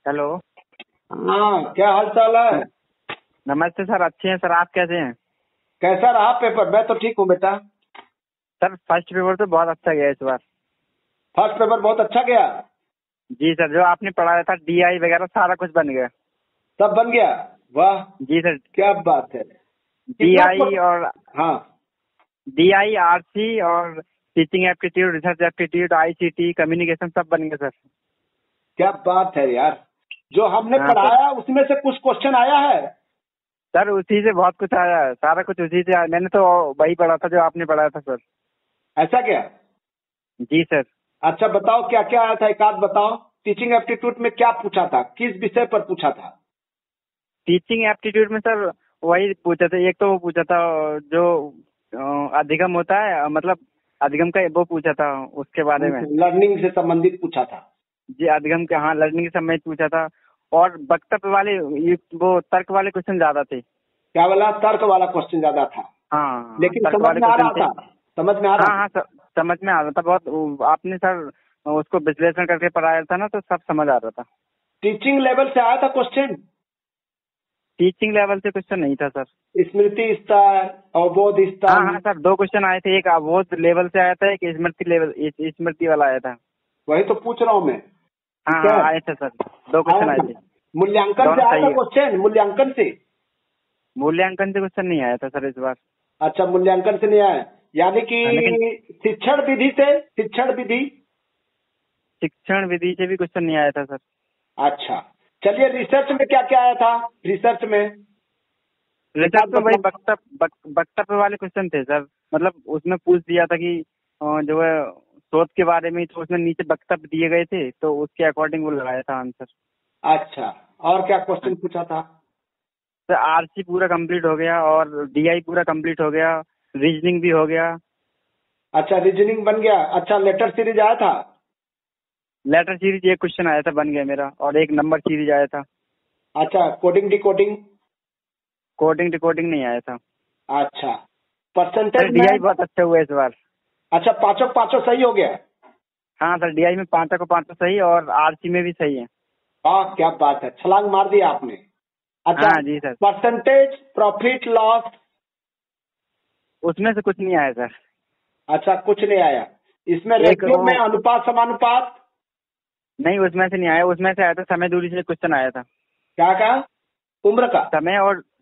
Hello. हाँ, क्या हाल चाल है? नमस्ते सर, अच्छे हैं सर, आप कैसे हैं? कैसा रहा पेपर? मैं तो ठीक हूँ बेटा। सर फर्स्ट पेपर तो बहुत अच्छा गया इस बार। फर्स्ट पेपर बहुत अच्छा गया। जी सर, जो आपने पढ़ाया था DI वगैरह सारा कुछ बन गया। सब बन गया? वाह, जी सर। क्या बात है। कितना DI और हाँ, DI RC और teaching aptitude, research aptitude, ICT, communication सब बन गया सर। क्या बात है यार। जो हमने हाँ सर। पढ़ाया उसमें से कुछ क्वेश्चन आया है? सर उसी से बहुत कुछ आया है, सारा कुछ उसी से आया। मैंने तो वही पढ़ा था जो आपने पढ़ाया था सर। ऐसा क्या? जी सर। अच्छा बताओ, क्या क्या आया था, एक आध बताओ। टीचिंग एप्टीट्यूड में क्या पूछा था, किस विषय पर पूछा था? टीचिंग एप्टीट्यूड में सर वही पूछा था, एक तो वो पूछा था जो अधिगम होता है, मतलब अधिगम का वो पूछा था उसके बारे में। लर्निंग से संबंधित पूछा था। जी अधिगम के, हाँ लर्निंग के समय पूछा था। और वक्तव्य वाले वो तर्क वाले क्वेश्चन ज्यादा थे। क्या वाला? तर्क वाला क्वेश्चन ज्यादा था? हाँ लेकिन तर्क समझ वाले में आ क्वेश्चन रहा थे। था? समझ में आ रहा हाँ था? हाँ समझ में आ रहा था बहुत। आपने सर उसको विश्लेषण करके पढ़ाया था ना, तो सब समझ आ रहा था। टीचिंग लेवल से आया था क्वेश्चन? टीचिंग लेवल से क्वेश्चन नहीं था सर। स्मृति स्तर, अवबोध हाँ स्तर? हाँ सर, दो क्वेश्चन आए थे, एक अवोध लेवल से आया था, एक स्मृति लेवल, स्मृति वाला आया था। वही तो पूछ रहा हूँ मैं। हाँ ठीक हाँ है, आए थे सर, दो आया क्वेश्चन आए था। थे। मूल्यांकन से दोनों आया सही था है। क्वेश्चन? मूल्यांकन से? मूल्यांकन से क्वेश्चन नहीं आया था सर इस बार। अच्छा, मूल्यांकन से नहीं आया, यानी हाँ, लेकिन कि शिक्षण विधि से, शिक्षण विधि। शिक्षण विधि से भी क्वेश्चन नहीं आया था सर। अच्छा, चलिए रिसर्च में क्या क्या आया था? रिसर्च में एक रिसर्च आध में वही बताओ। वक्तव्य वाले क्वेश्चन थे सर। मतलब उसमें पूछ दिया था कि जो है शोध के बारे में, तो उसमें नीचे वक्तव्य दिए गए थे, तो उसके अकॉर्डिंग वो लगाया था आंसर। अच्छा, और क्या हाँ क्वेश्चन पूछा था? सर, RC पूरा कंप्लीट हो गया और DI पूरा कंप्लीट हो गया, रीजनिंग भी हो गया। अच्छा, रीजनिंग बन गया। अच्छा, लेटर सीरीज आया था? लेटर सीरीज एक क्वेश्चन आया था, बन गया मेरा, और एक नंबर सीरीज आया था। अच्छा, कोडिंग डिकोडिंग? कोडिंग डिकोडिंग नहीं आया था। अच्छा, सर परसेंटेज में? DI बहुत अच्छा हुआ इस बार। अच्छा, पांचों पांचों सही हो गया? हाँ सर, DI में 5 को 5 सही और RC में भी सही है। वाह, क्या बात है, छलांग मार दिया आपने। अच्छा, हाँ जी सर। Percentage, profit loss? उसमें से कुछ नहीं आया सर। अच्छा, कुछ नहीं आया। इसमें एक रेशियो वो में अनुपात समानुपात? नहीं, उसमें से नहीं आया। उसमें से आया था समय दूरी से क्वेश्चन आया था। क्या कहा? उम्र का?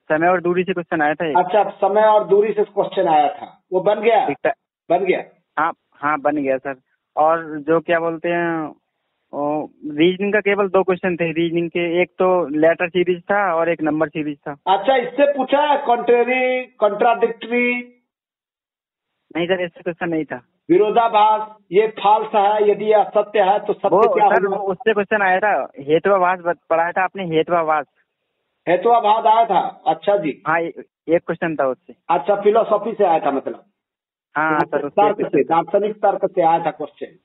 समय और दूरी से क्वेश्चन आया था एक। अच्छा, समय और दूरी से क्वेश्चन आया था, वो बन गया? एक टा- बन गया। हाँ हाँ बन गया सर। और जो क्या बोलते हैं, रीजनिंग का केवल 2 क्वेश्चन थे रीजनिंग के, एक तो लेटर सीरीज था और एक नंबर सीरीज था। अच्छा, इससे पूछा है कॉन्ट्रेरी, कॉन्ट्राडिक्टरी, नहीं सर, इससे क्वेश्चन नहीं था। विरोधाभास, ये फाल्स है, यदि यह सत्य है तो वो सत्य क्या सर होगा? उससे क्वेश्चन आया था, हेतुवाभास पढ़ाया था आपने, हेतुवाभास। हेतुवाभास आया था? अच्छा जी। हाँ एक क्वेश्चन था उससे। अच्छा, फिलोसॉफी से आया था मतलब? हाँ सर, उससे एक तर्क से, क्वेश्चन था। दार्शनिक तर्क से आया था क्वेश्चन?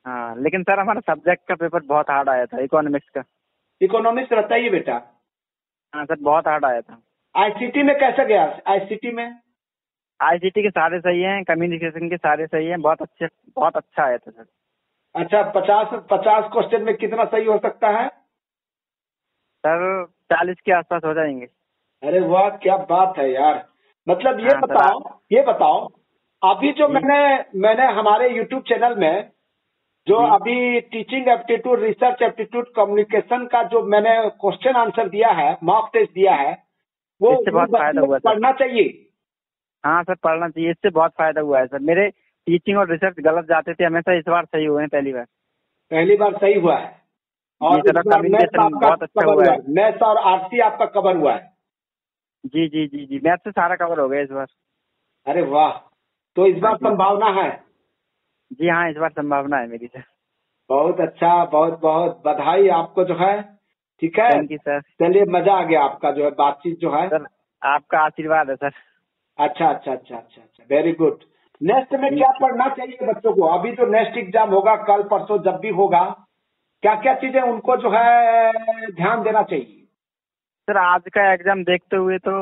हाँ लेकिन सर हमारा सब्जेक्ट का पेपर बहुत हार्ड आया था, इकोनॉमिक्स का। इकोनॉमिक्स रहता ही है बेटा। हाँ सर, बहुत हार्ड आया था। आईसीटी में कैसा गया? आईसीटी में? ICT के सारे सही हैं, कम्युनिकेशन के सारे सही हैं, बहुत अच्छा आया था सर। अच्छा, 50 क्वेश्चन में कितना सही हो सकता है? सर 40 के आसपास हो जाएंगे। अरे वाह, क्या बात है यार। मतलब हाँ सर ये बताओ, अभी जो जी मैंने हमारे यूट्यूब चैनल में जो जी, अभी teaching aptitude, research aptitude, communication का जो मैंने क्वेश्चन आंसर दिया है, मॉक टेस्ट दिया है, वो इससे उन बहुत फायदा बच्चों को हुआ सर। पढ़ना चाहिए। हाँ सर, पढ़ना चाहिए, इससे बहुत फायदा हुआ है सर। मेरे टीचिंग और रिसर्च गलत जाते थे हमेशा, इस बार सही हुए हैं पहली बार। पहली बार सही हुआ है। जी और सर, इस और बार मैथ्स कम्युनिकेशन आपका बहुत अच्छा कवर हुआ हुआ है। है, मैथ्स और आरसी आपका कवर हुआ है। जी जी जी जी, मैथ से सारा कवर हो गया इस बार। अरे वाह, तो इस हाँ बार जी सर। संभावना है? जी हाँ, इस बार संभावना है मेरी सर। बहुत अच्छा, बहुत बहुत बधाई आपको जो है। ठीक है, थैंक यू सर। चलिए, मजा आ गया आपका जो है बातचीत जो है। सर आपका आशीर्वाद है सर। अच्छा अच्छा अच्छा अच्छा अच्छा, वेरी गुड। नेक्स्ट में जी क्या पढ़ना चाहिए बच्चों को? अभी जो नेक्स्ट एग्जाम होगा, कल परसों जब भी होगा, क्या क्या चीजें उनको जो है ध्यान देना चाहिए? सर आज का एग्जाम देखते हुए तो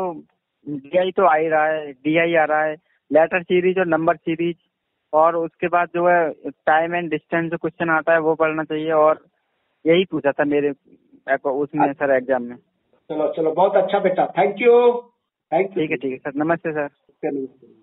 DI तो आ ही रहा है, DI आ रहा है, लेटर सीरीज और नंबर सीरीज, और उसके बाद जो है टाइम एंड डिस्टेंस जो क्वेश्चन आता है वो पढ़ना चाहिए। और यही पूछा था मेरे उसमें सर एग्जाम में। चलो चलो, बहुत अच्छा बेटा, थैंक यू। Thank you. ठीक है सर, नमस्ते सर। नमस्ते।